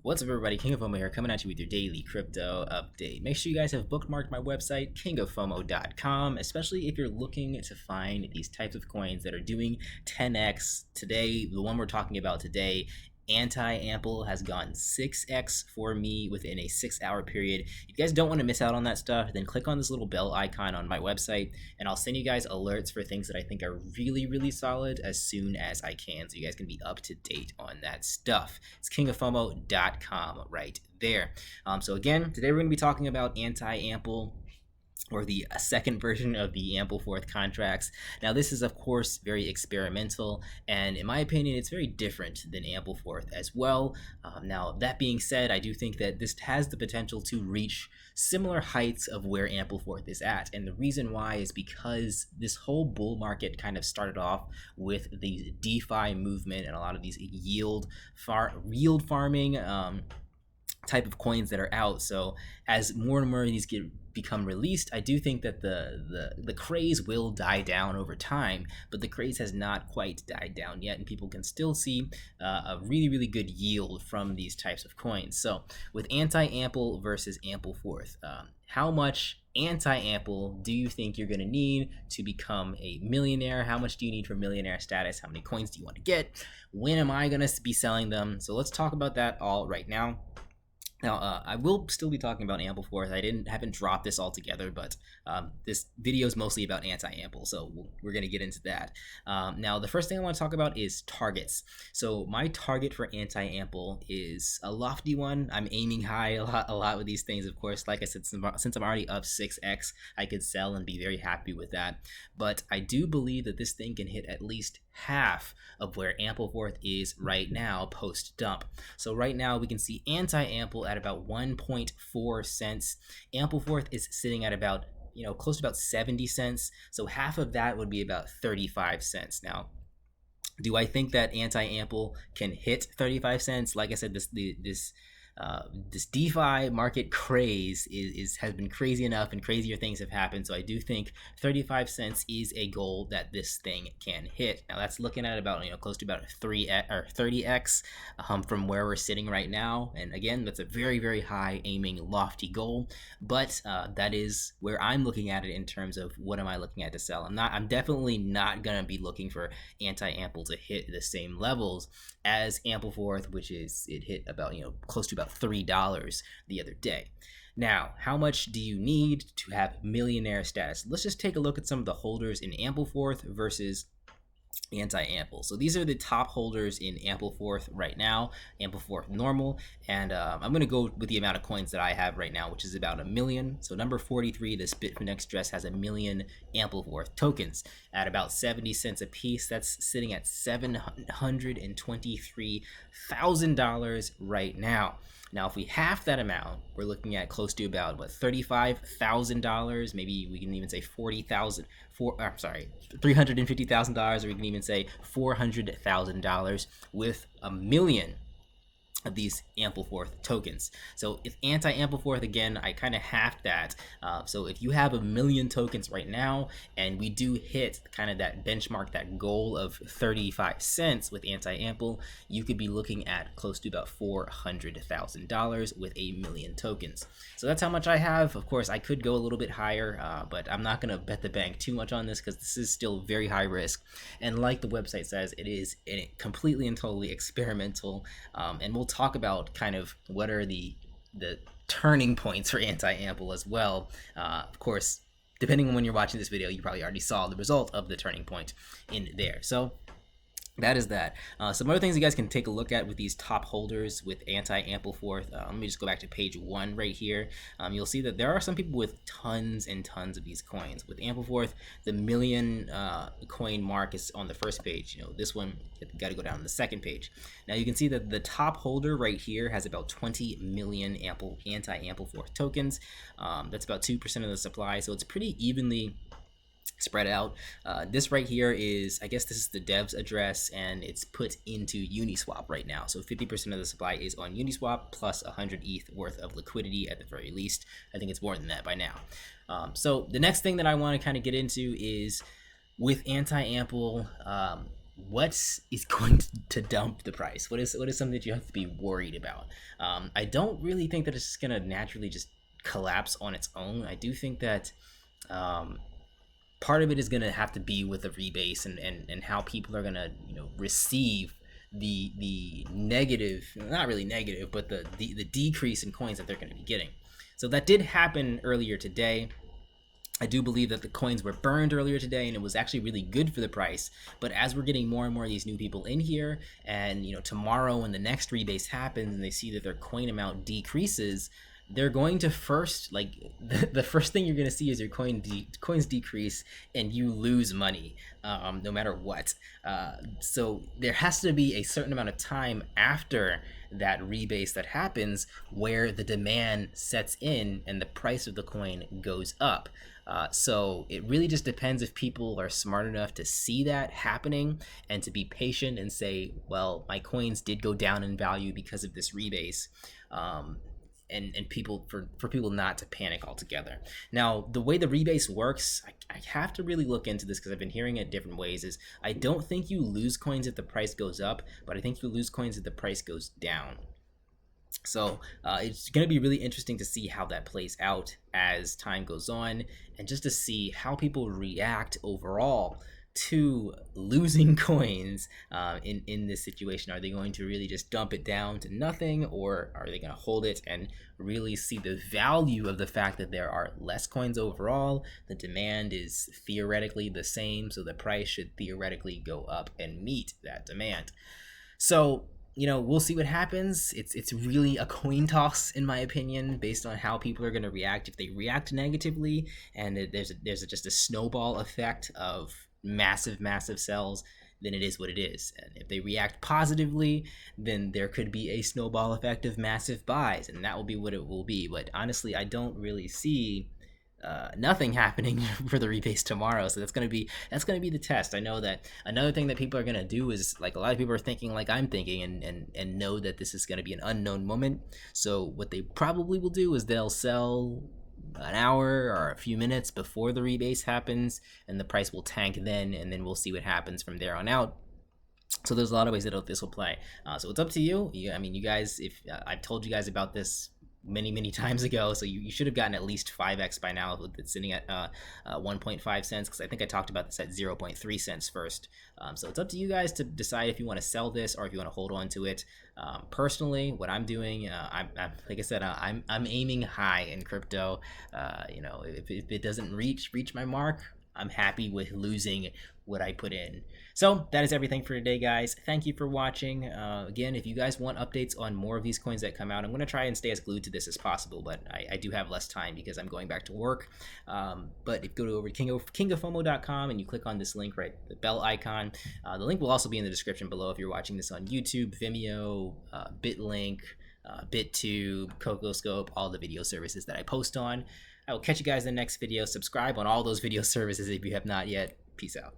What's up, everybody? King of FOMO here, coming at you with your daily crypto update. Make sure you guys have bookmarked my website, kingoffomo.com, especially if you're looking to find these types of coins that are doing 10x. Today, the one we're talking about today, Anti-ampl, has gone 6x for me within a 6-hour period. If you guys don't want to miss out on that stuff, then click on this little bell icon on my website, and I'll send you guys alerts for things that I think are really solid as soon as I can, so you guys can be up to date on that stuff. It's kingoffomo.com right there. So again, today we're going to be talking about anti-ampl, or the second version of the Ampleforth contracts. Now, this is, of course, very experimental, and in my opinion, it's very different than Ampleforth as well. Now, that being said, I do think that this has the potential to reach similar heights of where Ampleforth is at, and the reason why is because this whole bull market kind of started off with the DeFi movement and a lot of these yield farming type of coins that are out. So as more and more of these become released, I do think that the craze will die down over time, but the craze has not quite died down yet, and people can still see a really good yield from these types of coins. So with anti-ampl versus Ampleforth, how much anti-ampl do you think you're going to need to become a millionaire? How much do you need for millionaire status? How many coins do you want to get? When am I going to be selling them? So let's talk about that all right now. Now, I will still be talking about Ampleforth. I haven't dropped this altogether, but this video is mostly about anti-ampl, so we're going to get into that. Now, the first thing I want to talk about is targets. So my target for anti-ampl is a lofty one. I'm aiming high a lot with these things, of course. Like I said, since I'm already up 6x, I could sell and be very happy with that. But I do believe that this thing can hit at least half of where Ampleforth is right now post dump. So right now we can see anti-ampl at about 1.4 cents. Ampleforth is sitting at about, close to about 70 cents. So half of that would be about 35 cents. Now, do I think that anti-ampl can hit 35 cents? Like I said, this DeFi market craze has been crazy enough, and crazier things have happened. So I do think 35 cents is a goal that this thing can hit. Now that's looking at about close to about 30x from where we're sitting right now. And again, that's a very high aiming lofty goal, but that is where I'm looking at it in terms of what am I looking at to sell. I'm definitely not gonna be looking for anti-ampl to hit the same levels as Ampleforth, which is it hit about close to about $3 the other day. Now, how much do you need to have millionaire status? Let's just take a look at some of the holders in Ampleforth versus anti-ampl. So these are the top holders in Ampleforth right now, Ampleforth normal, and I'm going to go with the amount of coins that I have right now, which is about 1 million. So number 43, this Bitfinex dress has 1 million Ampleforth tokens at about 70 cents a piece. That's sitting at $723,000 right now. Now, if we half that amount, we're looking at close to about $35,000. Maybe we can even say $350,000, or we can even say $400,000 with 1 million of these Ampleforth tokens. So if anti-Ampleforth, again, I kind of halved that. So if you have 1 million tokens right now, and we do hit kind of that benchmark, that goal of 35 cents with anti-ampl, you could be looking at close to about $400,000 with 1 million tokens. So that's how much I have. Of course, I could go a little bit higher, but I'm not going to bet the bank too much on this because this is still very high risk. And like the website says, it is completely and totally experimental, and we'll talk about kind of what are the turning points for anti-ampl as well. Of course, depending on when you're watching this video, you probably already saw the result of the turning point in there. So that is that. Some other things you guys can take a look at with these top holders with anti-Ampleforth. Let me just go back to page 1 right here. You'll see that there are some people with tons and tons of these coins. With Ampleforth, the million coin mark is on the first page. This one, you got to go down to the second page. Now you can see that the top holder right here has about 20 million anti-Ampleforth tokens. That's about 2% of the supply, so it's pretty evenly spread out. This right here is, I guess this is the dev's address, and it's put into Uniswap right now. So 50% of the supply is on Uniswap plus 100 ETH worth of liquidity at the very least. I think it's more than that by now. So the next thing that I want to kind of get into is with anti-ampl, what is going to dump the price? What is something that you have to be worried about? I don't really think that it's just gonna naturally just collapse on its own. I do think that part of it is going to have to be with the rebase and how people are going to receive the negative, not really negative, but the decrease in coins that they're going to be getting. So that did happen earlier today. I do believe that the coins were burned earlier today, and it was actually really good for the price. But as we're getting more and more of these new people in here, and tomorrow when the next rebase happens and they see that their coin amount decreases, they're going to first, like, the first thing you're going to see is your coins decrease and you lose money, no matter what. So there has to be a certain amount of time after that rebase that happens where the demand sets in and the price of the coin goes up. So it really just depends if people are smart enough to see that happening and to be patient and say, well, my coins did go down in value because of this rebase. And people, for people not to panic altogether. Now, the way the rebase works, I have to really look into this because I've been hearing it different ways, is I don't think you lose coins if the price goes up, but I think you lose coins if the price goes down. So it's going to be really interesting to see how that plays out as time goes on, and just to see how people react overall to losing coins in this situation. Are they going to really just dump it down to nothing, or are they going to hold it and really see the value of the fact that there are less coins overall? The demand is theoretically the same, so the price should theoretically go up and meet that demand. So we'll see what happens. It's really a coin toss, in my opinion, based on how people are going to react. If they react negatively and there's just a snowball effect of massive sells, then it is what it is. And if they react positively, then there could be a snowball effect of massive buys, and that will be what it will be. But honestly, I don't really see nothing happening for the rebase tomorrow, so that's gonna be the test. I know that another thing that people are gonna do is, like, a lot of people are thinking like I'm thinking, and know that this is gonna be an unknown moment. So what they probably will do is they'll sell an hour or a few minutes before the rebase happens, and the price will tank then, and then we'll see what happens from there on out. So there's a lot of ways that this will play. So it's up to you. I mean, you guys, if I've told you guys about this many times ago, so you should have gotten at least 5x by now. It's sitting at 1.5 cents, because I think I talked about this at 0.3 cents first. So it's up to you guys to decide if you want to sell this or if you want to hold on to it. Personally, what I'm doing, I'm like I said, I'm aiming high in crypto. If it doesn't reach my mark, I'm happy with losing what I put in. So that is everything for today, guys. Thank you for watching. Again, if you guys want updates on more of these coins that come out, I'm going to try and stay as glued to this as possible, but I do have less time because I'm going back to work. But if you go over to kingofomo.com and you click on this link, right, the bell icon, the link will also be in the description below if you're watching this on YouTube, Vimeo, BitLink, BitTube, CocoScope, all the video services that I post on. I will catch you guys in the next video. Subscribe on all those video services if you have not yet. Peace out.